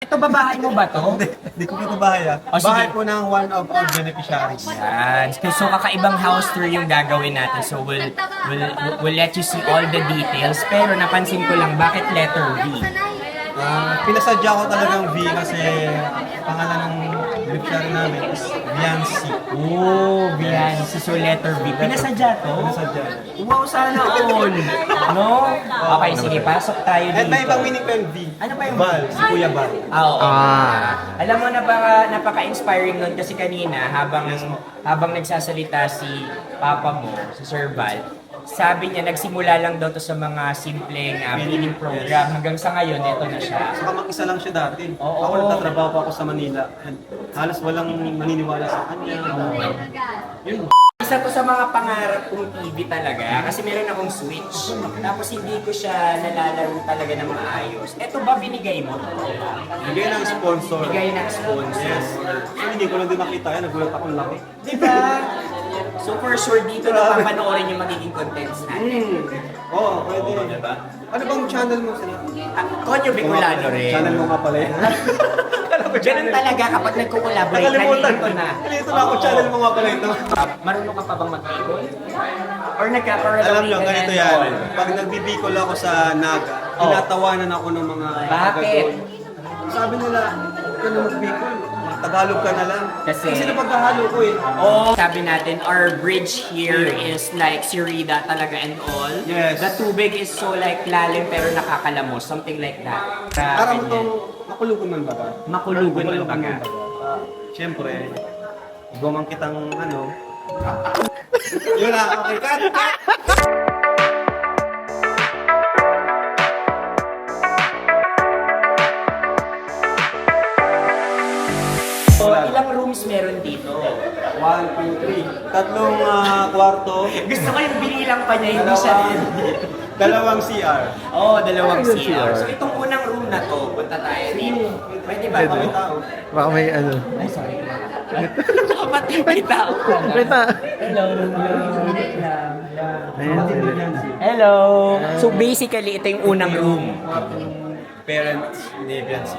Ito ba bahay mo ba to? Hindi ko ito bahay O, sige. Bahay po ng one of our beneficiaries. Yan. So kakaibang house tour yung gagawin natin. So we'll let you see all the details. Pero napansin ko lang, bakit letter V? Pinasadya ko talagang V kasi pangalan ng beneficiary namin is Viancy. Oh, Viancy. So letter V. Pinasadya to? Pinasadya. Wow, sana all. No? Okay, sige. Pasok tayo dito. At may ibang meaning pa yung V. Ano pa yung Val? Si Kuya Val. Oo. Alam mo, napaka-inspiring nun kasi kanina, habang nagsasalita si Papa mo, si Sir Val, sabi niya, nagsimula lang daw to sa mga simpleng feeding program. Hanggang sa ngayon, ito na siya. Saka mag-isa lang siya dati. Oo. Ako nagtatrabaho pa ako sa Manila. And halos walang maniniwala sa kanya. Yun. Isa to sa mga pangarap kong TV talaga kasi meron akong Switch. Tapos hindi ko siya nalalaro talaga ng maayos. Ito ba binigay mo? Bigay ng sponsor. Bigay ng sponsor. Yes. So, hindi ko lang din nakita yan. Nagulat akong laki. Diba? So for sure dito na papanoorin yung magiging contents natin. Oo, pwede. Diba? Ano bang channel mo sila? Konyo Bicolano rin. Channel mo nga pala yun. Ganun talaga kapag nagko-collaborate, Nakalimutan ko nalilito na. Nalilito na ako, channel mo nga pala ito. Marunong ka pa bang mag-bicol? Or nagkakaroon Alam nyo, ganito yan. Pag nagbibicol ako sa Naga, tinatawanan ako ng mga Bakit? taga-doon. Sabi nila, huwag ka na magbicol. Tagalog ka na lang. Kasi- Kasi napaghahalo ko eh. Oh, sabi natin, our bridge here is like Sirida talaga and all. Yes. The tubig is so like lalim pero nakakalamos, something like that. Para mo itong makulugon man ba ba? Makulugon ng baga. Siyempre, gumang kitang ano. Yun na, okay, cut! So, ilang rooms meron dito? 1, 2, 3. Tatlong kwarto. Gusto ko yung binilang pa niya, hindi siya Dalawang CR. Oo, dalawang CR. So itong unang room na to, punta tayo dito. Pwede ba? May tao. Baka may ano. Ay, sorry. Kapatid, may tao. Kita. Hello. Ayan. Hello. So basically, ito yung unang room. Parents ni Viancy.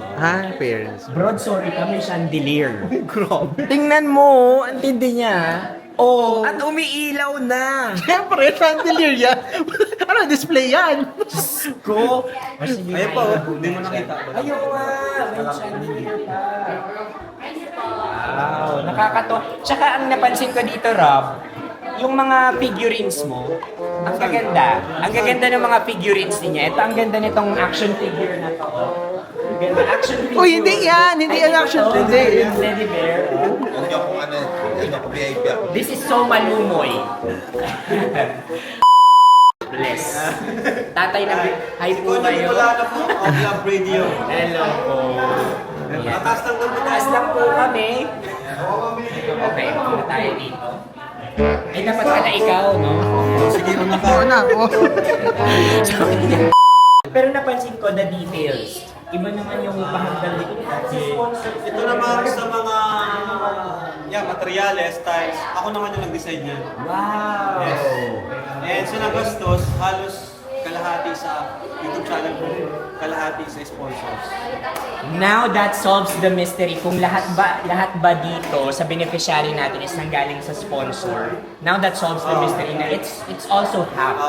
Parents. Broadsword kami chandelier. Grabe. Tingnan mo, ang tindi niya. Oh, at umiilaw na. Siyempre, chandelier yan. Ano, display yan? Ko. Ayun pa, oh. Hindi mo nakita. Ayun nga, may chandelier pa. Wow, nakakatawa. Tsaka ang napansin ko dito, Rob, yung mga figurines mo, ang gaganda. Ang gaganda ng mga figurines niya. Ito ang ganda nitong action figure na to. Ang ganda, action figure. Uy, hindi yan. Hindi yan action. Ito, Hindi. yung teddy bear. Hindi ako VIP ako. This is so malumoy. Bless. Tatay na, hi po Kung kayo. wala na po, on Love Radio. Hello po. Tatas lang doon. Taas lang po kami. Okay, punta tayo dito. Ay, dapat pala ikaw, no? Sige, una ka. Oo na. Oh. Pero napansin ko the details. Iba naman yung pahagdan dito. Ito naman sa mga materyales, tiles. Ako naman yung nag-decide niyan. Wow! Yes. And sa nagastos, halos kalahati sa YouTube channel ko, kalahati sa sponsors. Now that solves the mystery kung lahat ba dito sa beneficiary natin is nanggaling sa sponsor. Now that solves the mystery na it's also half.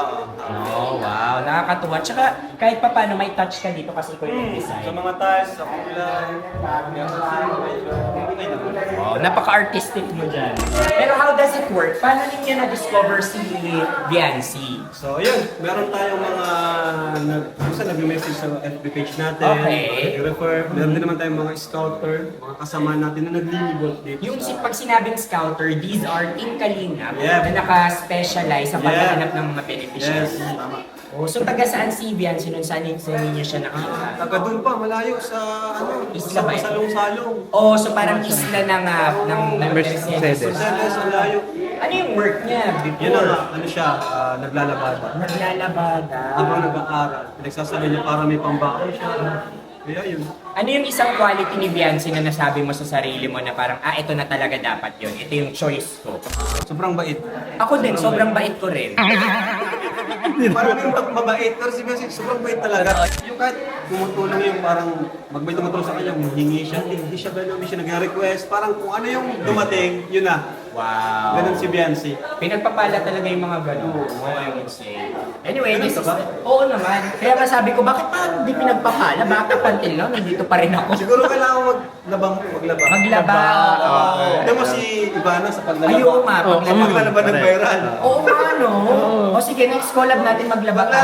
Oh, wow. Nakakatuwa. Tsaka kahit pa paano may touch ka dito kasi ikaw yung design. Sa mga tiles, sa kulay, medyo okay naman. Oh, napaka-artistic mo dyan. Pero how does it work? Paano ninyo na-discover si Viancy? So, yun. Meron tayong mga nag-message sa FB page natin. Okay. Nag-refer. Meron din naman tayong mga scouter, mga kasama natin na nag-linibot dito. Yung pag sinabing scouter, these are Team Kalingap Yeah. na naka-specialize sa paghahanap ng mga beneficiaries. Yes, tama. Oh, so taga saan si Viancy nun? Saan ninyo siya nakita? Taga doon pa, malayo sa Isla sa ba yun? salong-salong. Oh, so parang isla ng Mercedes. Mercedes, malayo. Ano yung work niya Yun na before? nga, ano siya, naglalabada. Naglalabada. Habang nag-aaral, pinagsasalo niya para may pambaon siya. Kaya yun. Ano yung isang quality ni Viancy na nasabi mo sa sarili mo na parang, ito na talaga dapat yun. Ito yung choice ko. Sobrang bait. Ako din, sobrang bait ko rin. Maraming mabait, pero si Beyonce sobrang bait talaga. Yung kahit tumutulong yung parang may tumutulong sa kanya, hingi siya, hindi siya gano'n, hindi siya nag-request. Parang kung ano yung dumating, yun na. Wow. Ganun si Beyonce. Pinagpapala talaga yung mga gano'n. I would say. Anyway, Ganun this is... ba? Oo naman. Kaya nga sabi ko, bakit pa hindi pinagpapala? Bakit up until now, nandito pa rin ako? Siguro kailangan maglaba. Maglaba. Oo. Tignan mo si Ivana sa paglalaba. Ay, oo nga, Ang paglalaba ng viral. Oo nga, no? O sige, next collab natin maglaba ka.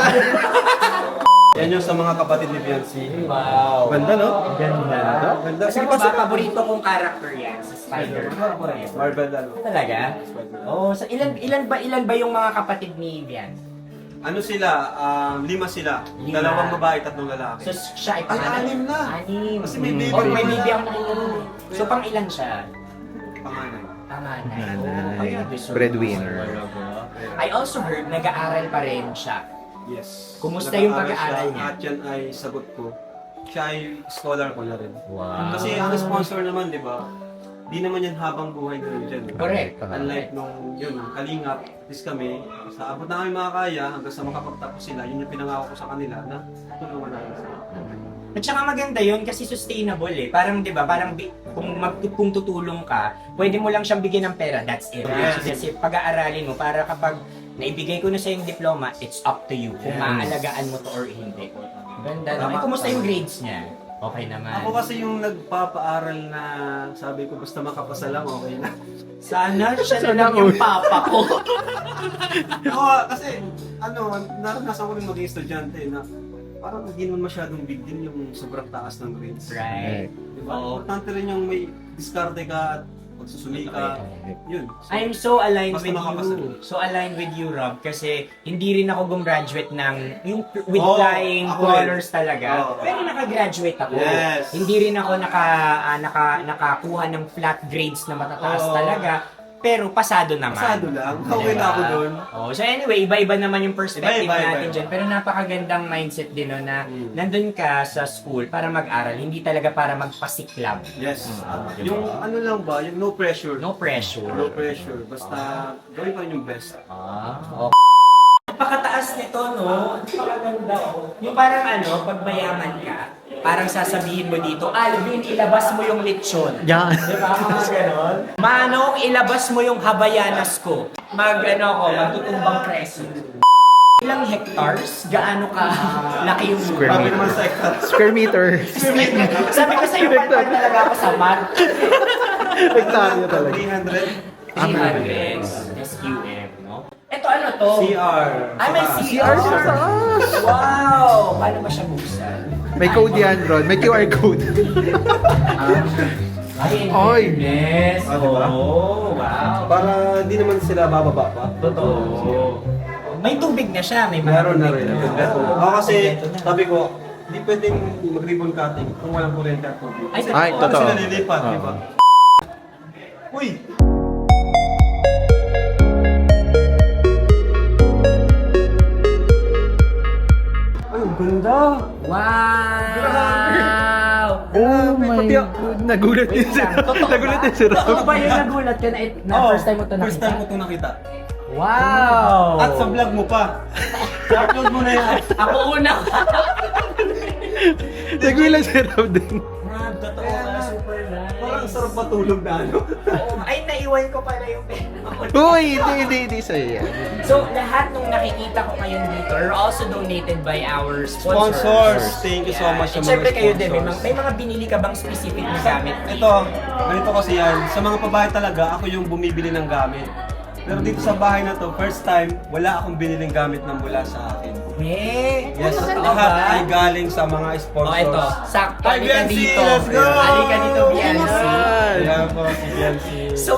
Yan yung sa mga kapatid ni Beyonce. Wow. Ganda, no? Ganda. Ganda. Kasi Sige, ba, pasok. paborito kong character yan, sa Spider. Marvel, ano? Talaga? Oh, sa ilan ba yung mga kapatid ni Vian? Ano sila? 5 sila. 5. 2 babae, 3 lalaki. So siya ay pangalan? 6 na. 6. Kasi may baby Oh, may pa. baby ang nakikita. So pang ilan siya? Panganay. Panganay. Panganay. kaya deserve Breadwinner. ko talaga. I also heard nag-aaral pa rin siya. Yes. Kumusta yung Nag-aaral pag-aaral siya, niya? At yan ay sagot ko. Siya ay scholar ko na rin. Wow. Kasi ang sponsor naman, di ba? Di naman yan habang buhay na dyan. Correct. Unlike nung yun, Kalingap, at least kami, sa abot na kami makakaya, hanggang sa makapagtapos sila, yun yung pinangako ko sa kanila na tulungan namin sila. At saka maganda yun kasi sustainable eh. Parang 'di ba, parang kung tutulong ka, pwede mo lang siyang bigyan ng pera, that's it. Yes. Kasi pag-aaralin mo para kapag naibigay ko na sa yung diploma, it's up to you kung Yes. maaalagaan mo to or hindi. Ganda naman. Kumusta yung grades niya? Okay naman. Ako kasi yung nagpapaaral na sabi ko basta makapasa lang, okay na. Sana siya na lang yung papa ko. Oo, kasi naranasan ko rin maging estudyante na parang hindi naman masyadong big deal yung sobrang taas ng grades. Right. Diba? Importante rin yung may diskarte ka at pagsusuli ka. Yun. So, I'm so aligned Basta with makapasa. you. So aligned with you, Rob, kasi hindi rin ako gumraduate ng yung with Oo, flying ako colors rin. talaga. Oo. Pero nakagraduate ako. Yes. Hindi rin ako nakakuha ng flat grades na matataas Oo. talaga. Pero pasado naman. Pasado lang. Okay na ako dun. Oh, so anyway, iba-iba naman yung perspective Iba, natin iba. dyan. Pero napakagandang mindset din no, na nandun ka sa school para mag-aral, hindi talaga para magpasiklab. Yes. Diba? Yung ano lang ba, yung no pressure. No pressure. No pressure. Basta gawin pa rin yung best. Okay. Napakataas nito, no? Napakaganda, oh. Yung parang pag mayaman ka, parang sasabihin mo dito, Alvin, ilabas mo yung lechon. Yan. Di ba? Mga ganon. Manong, ilabas mo yung habayanas ko. Magtutumbang preso. Ilang hectares? Gaano ka laki yung Square Sabi meter. naman sa ikat. Square meter. Sabi ko sa'yo, part talaga ako sa math. Hektarya talaga. 300. 300 SQM, no? Ito ano to? CR. Ay, may CR siya sa taas. Wow! Paano ba siya buksan? May code yan, Ron. May QR code. Ay, Oy. yes. Ah, diba? Oh, wow. Para di naman sila bababa pa. Totoo. May tubig na siya, may mga Meron na tubig rin. Ako kasi, sabi ko, di pwedeng mag-ribbon cutting kung walang kuryente at tubig. Ay, Paano totoo. sila lilipat, di ba? Uy! Ay, ang ganda! Wow! Oh my God. Nagulat din si Nagulat din si Totoo Rob. ba yung nagulat ka na first time mo to nakita? First time ko ito nakita. Wow! At sa vlog mo pa. I-upload mo na yan. Ako una! Nagulat si Rob din. Rob, totoo ka, super nice. Parang sarap matulog na ano. Oo, ay, naiwan ko pala yung pera ko. Uy, hindi sa'yo yan. So, lahat nung nakikita ko ngayon dito are also donated by our sponsors. Sponsors. Thank you so much sa And mga syempre kayo din, sponsors. may mga binili ka bang specific na gamit? Ito, ganito kasi yan. Sa mga babae talaga, ako yung bumibili ng gamit. Pero dito sa bahay na to, first time, wala akong biniling gamit na mula sa akin. Eh, Yes, totoo lahat ba? ay galing sa mga Oh, sponsors. ito. Sakto. Ay, Halika Biancy, dito. let's go! Halika dito, Biancy. Ayan po, si Biancy. So,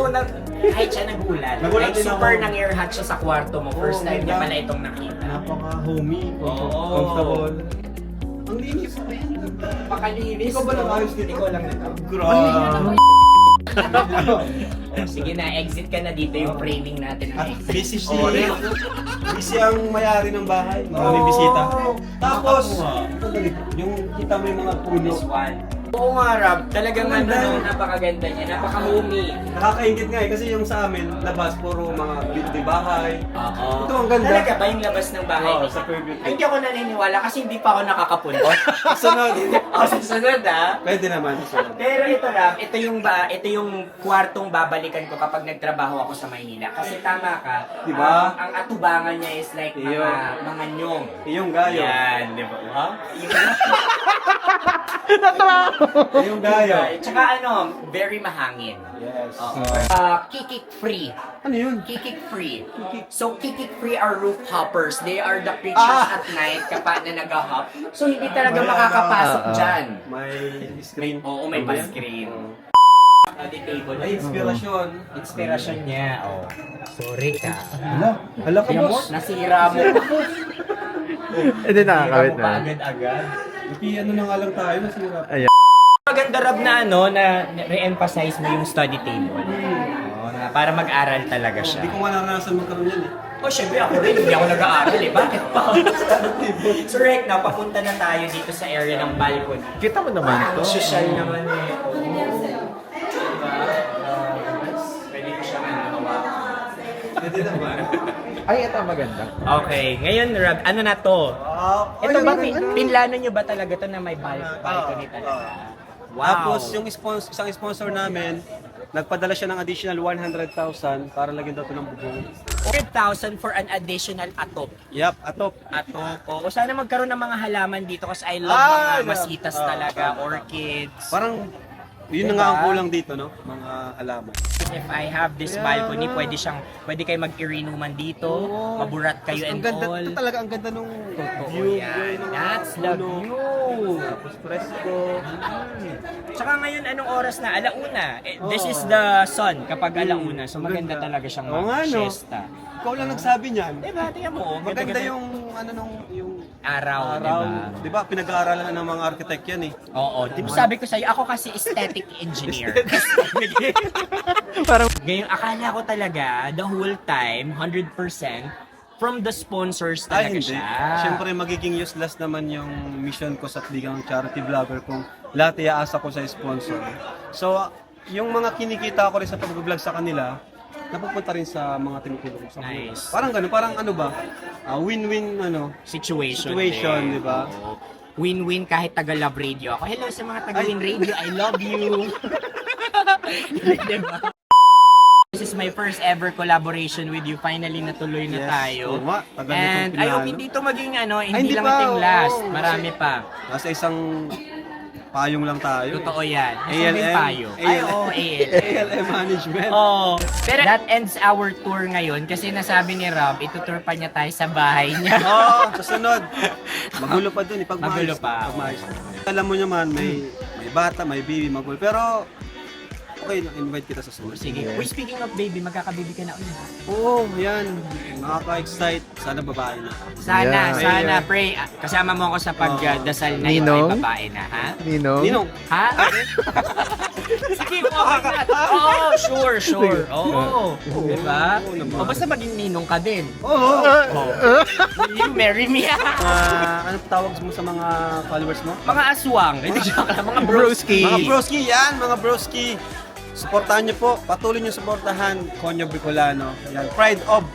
kahit siya nagulat. Nagulat Like, din super ako. nang-ear hot siya sa kwarto mo. First Oo, time niya ganda. pala itong nakita. Napaka-homey, Oo. comfortable. Ang linis. Pakalinis. Ikaw ba nag-ayos dito? Ikaw lang na to. Grabe. Oh, sige na, exit ka na dito yung framing natin. At ng busy Oh, siya. Busy ang may-ari ng bahay. Maraming bisita. Tapos, ito ganito, yung kita mo yung mga puno. This one. Oo nga, Rob. Talagang Ang ganda. napakaganda niya. Napaka-homey. Nakakaingit nga eh, kasi yung sa amin, labas, puro mga building bahay. Oo. Ito ang ganda. Talaga ba yung labas ng bahay? Oo, sa Fairview. Ay, hindi ako naniniwala kasi hindi pa ako nakakapunta. Sunod. Sa sunod Pwede naman. Sunod. Pero ito Rob, ito yung kwartong babalikan ko kapag nagtrabaho ako sa Maynila. Kasi tama ka. Diba? Ang atubangan niya is like Iyo. mga nyong. Yung gayo. Yan, di ba? Huh? Yung gayo. Tsaka very mahangin. Yes. Kikik free. Ano yun? Kikik free. So, kikik free are roof hoppers. They are the creatures at night kapag na nag-hop. So, hindi talaga makakapasok dyan. May screen. Oo, may Ano ba yan? pa-screen. Study table. Ay, inspirasyon. Inspirasyon niya. Oh. Sorry ka. Hala ka, Tingnan mo, boss. nasira mo. Hindi nakakawit Nasira mo na. pa agad-agad. Ano na nga lang tayo, nasira. Maganda Rob na na re-emphasize mo yung study table. Oh, na para mag-aral talaga siya. Hindi ko nga naranasan magkaroon yan eh. Oh, syempre ako rin, hindi ako nag-aaral eh. Bakit pa? So right now, papunta na tayo dito sa area ng balcony. Kita mo naman to. Ang social naman eh. Pwede ko siya Pwede naman. Ay, ito ang maganda. Okay, ngayon Rob, ano na to? Ito ba, Ay, pinlano nyo ba talaga to na may balcony talaga? Wow. Tapos yung isang sponsor namin, nagpadala siya ng additional 100,000 para lagyan daw ito ng bubong. 100,000 for an additional atop. Yup, atop. Atop. O sana magkaroon ng mga halaman dito kasi I love Ah, mga masitas talaga, orchids. Parang, yun na nga ang kulang dito, no? Mga halaman. If I have this balcony, pwede kayo mag-irinuman dito, maburat kayo Ang and ganda, all. ito talaga ang ganda nung Totoo view. yan. ng That's the puno. view. Tapos presko. Tsaka ngayon, anong oras na? Alauna. This is the sun kapag alauna. So maganda talaga siyang Oo nga, no? mag-siesta. Ikaw lang nagsabi niyan. Diba? Tingnan mo. Maganda yung, yung araw, araw. diba? Di ba, pinag-aaralan ng mga architect yan eh. Oo. Diba sabi ko sa'yo, ako kasi aesthetic engineer. Parang Ngayon, akala ko talaga, the whole time, 100%, from the sponsors talaga Hindi. siya. Siyempre, magiging useless naman yung mission ko sa bigang charity vlogger kung lahat iaasa ko sa sponsor. So, yung mga kinikita ko rin sa pag-vlog sa kanila, napupunta rin sa mga tinutulong ko sa kanila. Nice. Parang gano'n, parang ano ba? Win-win Situation situation, din. di ba? Oo. Win-win kahit taga-love radio ako. Hello sa mga taga-win radio, I love you. Diba? This is my first ever collaboration with you. Finally, natuloy na Yes. tayo. Oo nga, tagal na And itong I hope pinano. hindi ito maging hindi hindi lang pa, ito yung last. oo. Marami pa. Nasa isang payong lang tayo. Totoo yan. Nasaan ALM. ba yung payo? Ay, oo, ALM. ALM management. Oh, pero that ends our tour ngayon kasi nasabi ni Rob, itutour pa niya tayo sa bahay niya. Oo, susunod. Magulo pa dun, Magulo pa. Pagmaayos. Alam mo naman, may bata, may baby, magulo. Pero, okay, invite kita sa school. Sige. Uy, speaking of baby, magkakababy ka na ulit. Oo, yan. Nakaka-excite. Sana babae na. Sana, Yeah. sana, pray. Kasama mo ako sa pagdasal na yung Ninong? ay babae na, ha? Ninong. Ninong, Ha? Sige, okay na. Oo, sure. Oo. Diba? Oo naman. O basta maging ninong ka din. oo. Will you marry me? Anong tawag mo sa mga followers mo? Mga aswang. Hindi joke lang. Mga broski. Mga broski, yan, mga broski. Suportahan niyo po, patuloy niyo suportahan Konyo Bicolano. Yan, Pride of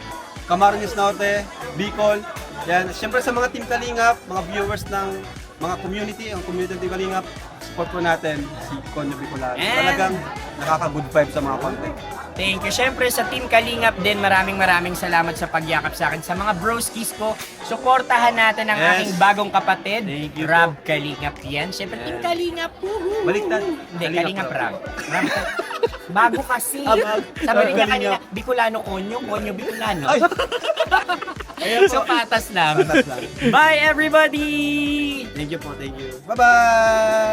Camarines Norte, Bicol. Yan, siyempre sa mga Team Kalingap, mga viewers ng mga community, ang community ng Team Kalingap, support po natin si Konyo Bicolano. And- Talagang nakaka-good vibe sa mga content. Thank you. Siyempre sa Team Kalingap din, maraming salamat sa pagyakap sa akin. Sa mga broskis ko, suportahan natin ang Yes. aking bagong kapatid, Thank you Rob Kalingap yan. Siyempre, Team Kalingap. Woohoo! Baliktad. Hindi, Kalingap Rob. Rob. Bago kasi. Bago. Sabi niya kanina, Kalingap. Bicolano Konyo, Konyo Bicolano. Ay! So, patas lang. Bye, everybody! Thank you po, thank you. Bye-bye!